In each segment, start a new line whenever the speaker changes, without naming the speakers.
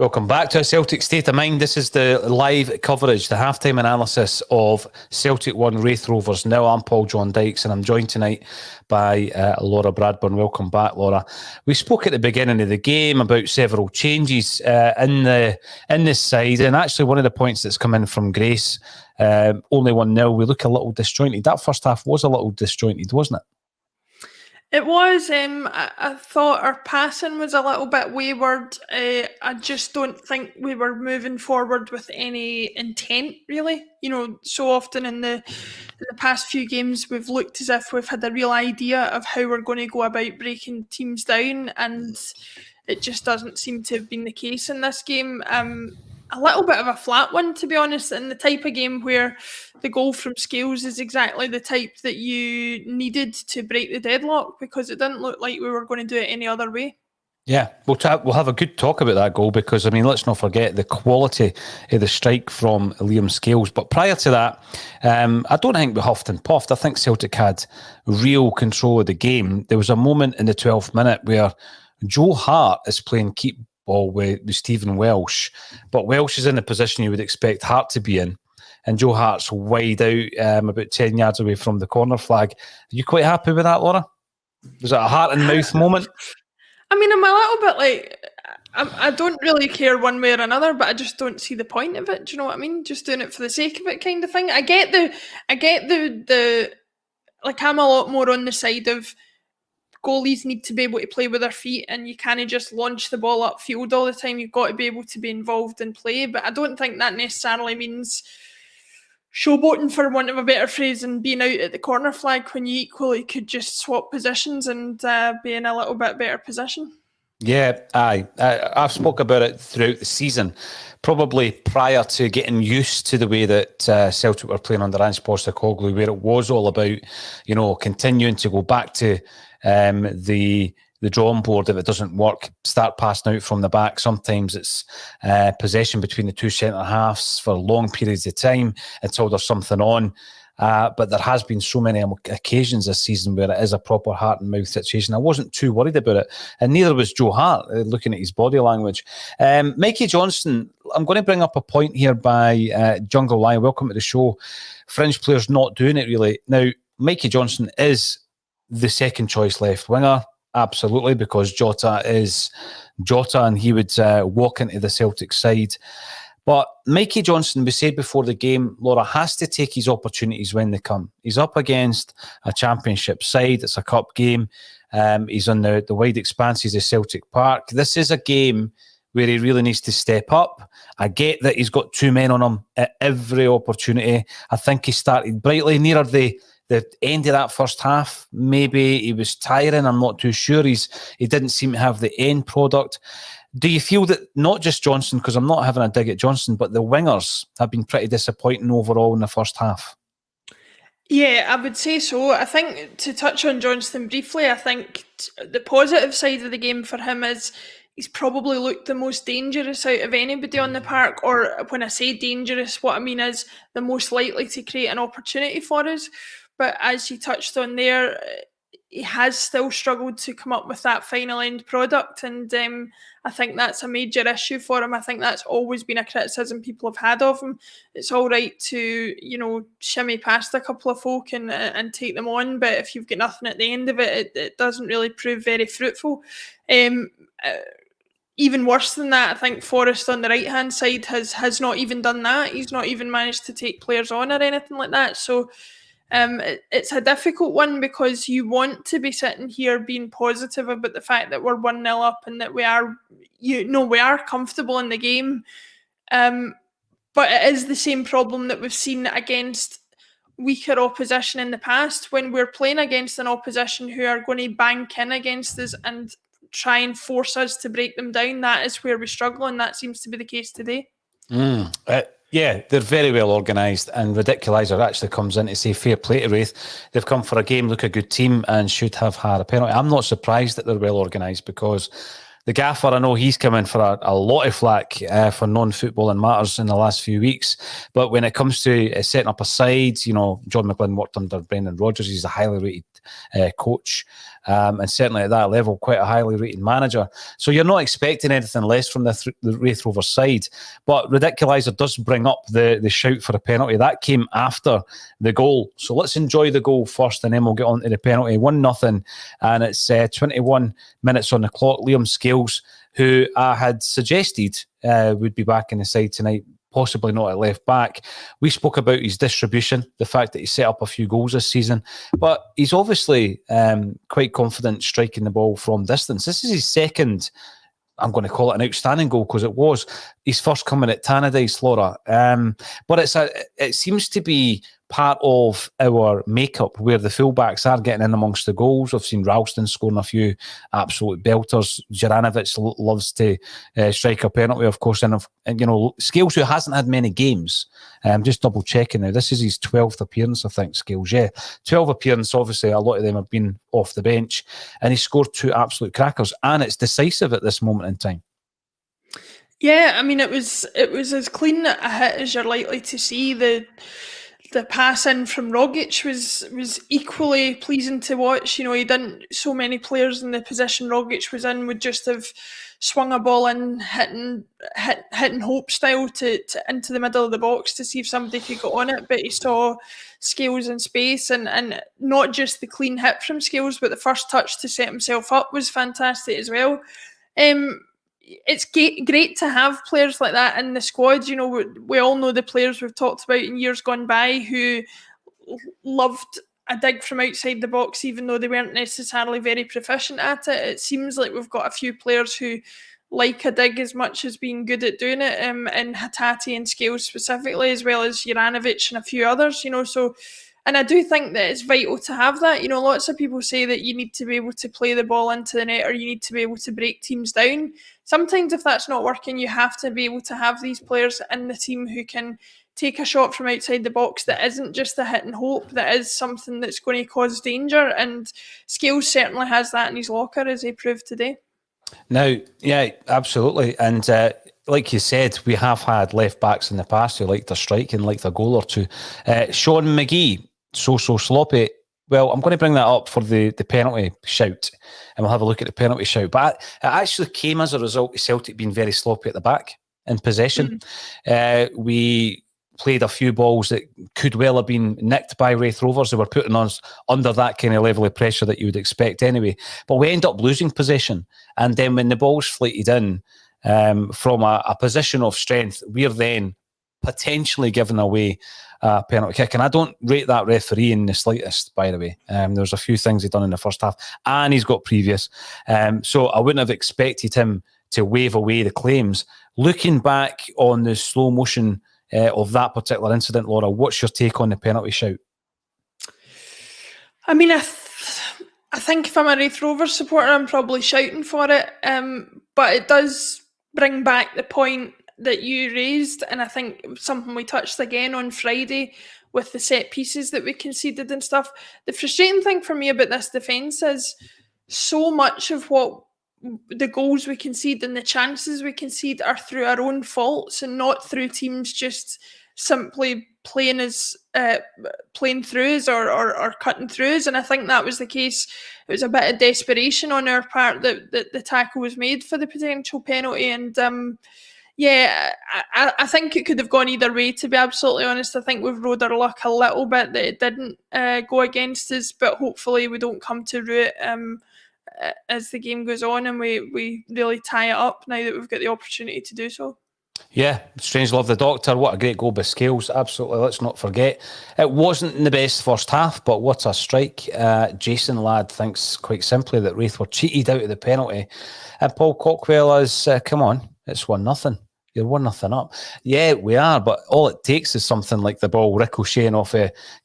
Welcome back to a Celtic State of Mind. This is the live coverage, the halftime analysis of Celtic 1, Raith Rovers. Now I'm Paul John Dykes and I'm joined tonight by Laura Bradburn. Welcome back, Laura. We spoke at the beginning of the game about several changes in this side, and actually one of the points that's come in from Grace, only 1-0, we look a little disjointed. That first half was a little disjointed, wasn't it?
It was. I thought our passing was a little bit wayward. I just don't think we were moving forward with any intent, really. You know, so often in the past few games, we've looked as if we've had a real idea of how we're going to go about breaking teams down, and it just doesn't seem to have been the case in this game. A little bit of a flat one, to be honest, in the type of game where the goal from Scales is exactly the type that you needed to break the deadlock, because it didn't look like we were going to do it any other way.
Yeah, we'll have a good talk about that goal, because, I mean, let's not forget the quality of the strike from Liam Scales. But prior to that, I don't think we huffed and puffed. I think Celtic had real control of the game. There was a moment in the 12th minute where Joe Hart is playing keep ball with Stephen Welsh, but Welsh is in the position you would expect Hart to be in, and Joe Hart's wide out, about 10 yards away from the corner flag. Are you quite happy with that, Laura? Was it a heart and mouth moment?
I mean, I'm a little bit like, I don't really care one way or another, but I just don't see the point of it. Do you know what I mean? Just doing it for the sake of it, kind of thing. I get the like, I'm a lot more on the side of goalies need to be able to play with their feet, and you can't just launch the ball upfield all the time. You've got to be able to be involved in play, but I don't think that necessarily means showboating, for want of a better phrase, and being out at the corner flag when you equally could just swap positions and be in a little bit better position.
Yeah, I've spoke about it throughout the season, probably prior to getting used to the way that Celtic were playing under Ange Postecoglou, where it was all about, you know, continuing to go back to the drawing board. If it doesn't work, start passing out from the back. Sometimes it's possession between the two centre halves for long periods of time until there's something on. But there has been so many occasions this season where it is a proper heart and mouth situation. I wasn't too worried about it, and neither was Joe Hart, looking at his body language. Mikey Johnston, I'm going to bring up a point here by Jungle Lion. Welcome to the show. Fringe players not doing it really. Now, Mikey Johnston is the second choice left winger, absolutely, because Jota is Jota, and he would walk into the Celtic side. But Mikey Johnston, we said before the game, Laura, has to take his opportunities when they come. He's up against a championship side. It's a cup game. He's on the wide expanses of Celtic Park. This is a game where he really needs to step up. I get that he's got two men on him at every opportunity. I think he started brightly nearer the end of that first half. Maybe he was tiring. I'm not too sure. He didn't seem to have the end product. Do you feel that not just Johnston, because I'm not having a dig at Johnston, but the wingers have been pretty disappointing overall in the first half?
Yeah, I would say so. I think, to touch on Johnston briefly, I think the positive side of the game for him is he's probably looked the most dangerous out of anybody on the park. Or when I say dangerous, what I mean is the most likely to create an opportunity for us. But as you touched on there, he has still struggled to come up with that final end product, and I think that's a major issue for him. I think that's always been a criticism people have had of him. It's all right to, you know, shimmy past a couple of folk and take them on, but if you've got nothing at the end of it, it doesn't really prove very fruitful. Even worse than that, I think Forrest on the right-hand side has not even done that. He's not even managed to take players on or anything like that. So it's a difficult one, because you want to be sitting here being positive about the fact that we're 1-0 up and that we are comfortable in the game. But it is the same problem that we've seen against weaker opposition in the past. When we're playing against an opposition who are going to bank in against us and try and force us to break them down, that is where we struggle, and that seems to be the case today.
Yeah, they're very well organised, and Ridiculizer actually comes in to say fair play to Raith. They've come for a game, look a good team, and should have had a penalty. I'm not surprised that they're well organised, because the gaffer, I know he's come in for a lot of flack for non-footballing matters in the last few weeks. But when it comes to setting up a side, you know, John McGlynn worked under Brendan Rodgers. He's a highly rated coach, and certainly at that level, quite a highly rated manager. So you're not expecting anything less from the Raith Rovers side. But Ridiculizer does bring up the shout for a penalty. That came after the goal. So let's enjoy the goal first, and then we'll get on to the penalty. 1-0, and it's 21 minutes on the clock. Liam Scales, who I had suggested would be back in the side tonight, possibly not at left back. We spoke about his distribution, the fact that he set up a few goals this season, but he's obviously quite confident striking the ball from distance. This is his second, I'm going to call it an outstanding goal, because it was his first coming at Tannadice, Laura. But it seems to be part of our makeup where the fullbacks are getting in amongst the goals. I've seen Ralston scoring a few absolute belters. Juranovic loves to strike a penalty, of course. And Scales, who hasn't had many games, just double checking now, this is his 12th appearance, I think, Scales. Yeah, 12 appearances. Obviously, a lot of them have been off the bench, and he scored 2 absolute crackers, and it's decisive at this moment in time.
Yeah, I mean, it was as clean a hit as you're likely to see. The pass in from Rogic was equally pleasing to watch. He didn't. So many players in the position Rogic was in would just have swung a ball in, hitting Hope style to into the middle of the box to see if somebody could get on it. But he saw Scales in space, and not just the clean hit from Scales, but the first touch to set himself up was fantastic as well. It's great to have players like that in the squad. We all know the players we've talked about in years gone by who loved a dig from outside the box, even though they weren't necessarily very proficient at it. It seems like we've got a few players who like a dig as much as being good at doing it, and Hatate and Scales specifically, as well as Juranovic and a few others, so... And I do think that it's vital to have that. Lots of people say that you need to be able to play the ball into the net, or you need to be able to break teams down. Sometimes if that's not working, you have to be able to have these players in the team who can take a shot from outside the box that isn't just a hit and hope, that is something that's going to cause danger. And Scales certainly has that in his locker, as he proved today.
Now, yeah, absolutely. And like you said, we have had left backs in the past who like their strike and like their goal or two. Sean McGee, so sloppy. Well, I'm going to bring that up for the penalty shout, and we'll have a look at the penalty shout. But it actually came as a result of Celtic being very sloppy at the back in possession. We played a few balls that could well have been nicked by Raith Rovers, who were putting us under that kind of level of pressure that you would expect anyway. But we end up losing possession. And then when the ball's fleeted in from a position of strength, we're then potentially giving away a penalty kick. And I don't rate that referee in the slightest, by the way. There's a few things he's done in the first half, and he's got previous. So I wouldn't have expected him to wave away the claims. Looking back on the slow motion of that particular incident, Laura, what's your take on the penalty shout?
I mean, I think if I'm a Raith Rovers supporter, I'm probably shouting for it. But it does bring back the point that you raised, and I think something we touched again on Friday with the set pieces that we conceded and stuff. The frustrating thing for me about this defence is so much of what the goals we concede and the chances we concede are through our own faults, and not through teams just simply playing through us or cutting through us. And I think that was the case. It was a bit of desperation on our part that the tackle was made for the potential penalty. And I think it could have gone either way, to be absolutely honest. I think we've rode our luck a little bit that it didn't go against us, but hopefully we don't come to rue it as the game goes on, and we really tie it up now that we've got the opportunity to do so.
Yeah, Strange Love the Doctor. What a great goal by Scales. Absolutely, let's not forget. It wasn't in the best first half, but what a strike. Jason Ladd thinks quite simply that Raith were cheated out of the penalty. And Paul Cockwell is, come on, it's 1-0. You're 1-0 up. Yeah, we are, but all it takes is something like the ball ricocheting off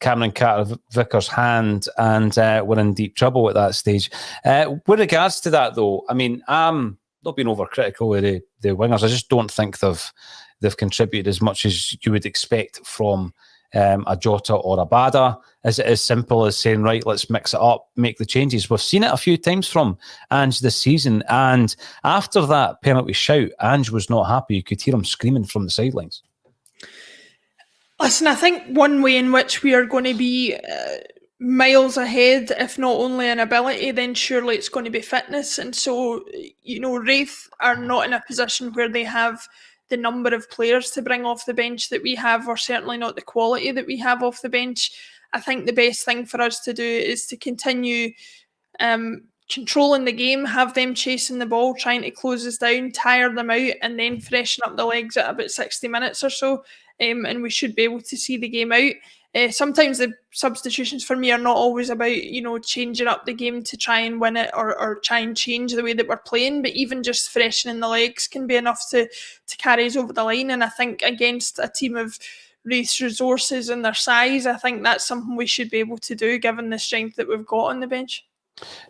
Cameron Carter-Vickers' hand, and we're in deep trouble at that stage. With regards to that, though, I mean, I'm not being overcritical of the wingers. I just don't think they've contributed as much as you would expect from a Jota or a Bada. Is it as simple as saying, right, let's mix it up, make the changes? We've seen it a few times from Ange this season, and after that penalty shout, Ange was not happy. You could hear him screaming from the sidelines.
Listen, I think one way in which we are going to be miles ahead, if not only in ability, then surely it's going to be fitness. And so, Raith are not in a position where they have the number of players to bring off the bench that we have, or certainly not the quality that we have off the bench. I think the best thing for us to do is to continue controlling the game, have them chasing the ball, trying to close us down, tire them out, and then freshen up the legs at about 60 minutes or so. And we should be able to see the game out. Sometimes the substitutions for me are not always about, changing up the game to try and win it or try and change the way that we're playing, but even just freshening the legs can be enough to carry us over the line. And I think against a team of Raith's resources and their size, I think that's something we should be able to do given the strength that we've got on the bench.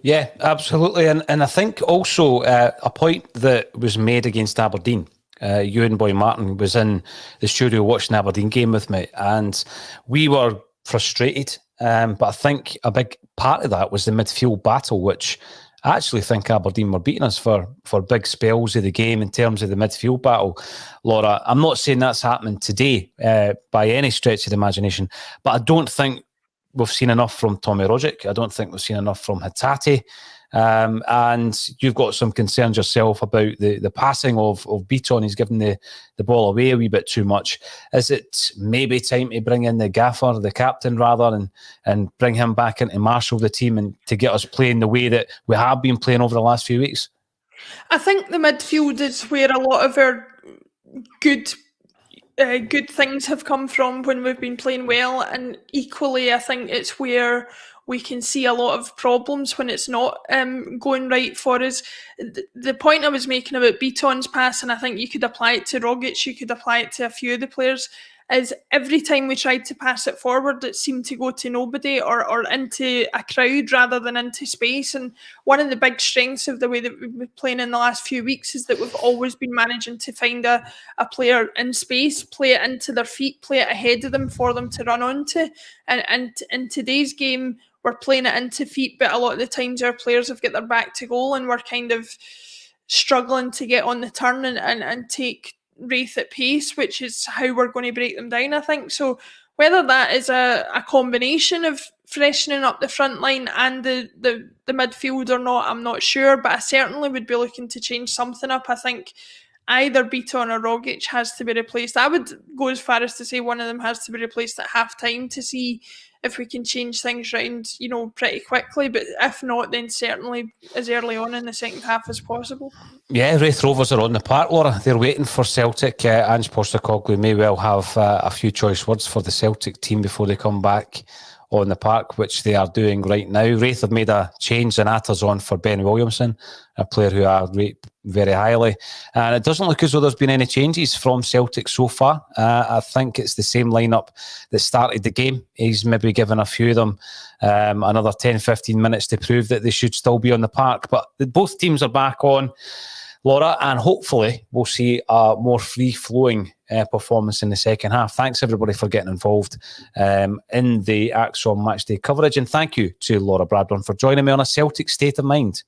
Yeah, absolutely. And I think also a point that was made against Aberdeen, Ewan Boy Martin was in the studio watching the Aberdeen game with me, and we were frustrated. But I think a big part of that was the midfield battle, which I actually think Aberdeen were beating us for big spells of the game in terms of the midfield battle. Laura, I'm not saying that's happening today by any stretch of the imagination, but I don't think we've seen enough from Tommy Rogic. I don't think we've seen enough from Hatate. And you've got some concerns yourself about the passing of Beaton. He's given the ball away a wee bit too much. Is it maybe time to bring in the gaffer, the captain rather, and bring him back in to marshal the team and to get us playing the way that we have been playing over the last few weeks?
I think the midfield is where a lot of our good things have come from when we've been playing well, and equally I think it's where we can see a lot of problems when it's not going right for us. The point I was making about Beaton's pass, and I think you could apply it to Rogic, you could apply it to a few of the players, is every time we tried to pass it forward, it seemed to go to nobody or into a crowd rather than into space. And one of the big strengths of the way that we've been playing in the last few weeks is that we've always been managing to find a player in space, play it into their feet, play it ahead of them for them to run onto. And in today's game, we're playing it into feet, but a lot of the times our players have got their back to goal and we're kind of struggling to get on the turn and take Raith at pace, which is how we're going to break them down, I think. So whether that is a combination of freshening up the front line and the midfield or not, I'm not sure, but I certainly would be looking to change something up. I think either Beaton or Rogic has to be replaced. I would go as far as to say one of them has to be replaced at half-time to see if we can change things around, pretty quickly. But if not, then certainly as early on in the second half as possible.
Yeah, Raith Rovers are on the park, Laura. They're waiting for Celtic. Ange Postecoglou may well have a few choice words for the Celtic team before they come back on the park, which they are doing right now. Raith have made a change in Atters on for Ben Williamson, a player who I rate very highly. And it doesn't look as though there's been any changes from Celtic so far. I think it's the same lineup that started the game. He's maybe given a few of them another 10, 15 minutes to prove that they should still be on the park. But both teams are back on, Laura, and hopefully we'll see a more free-flowing performance in the second half. Thanks everybody for getting involved in the Acsom matchday coverage, and thank you to Laura Bradburn for joining me on A Celtic State of Mind.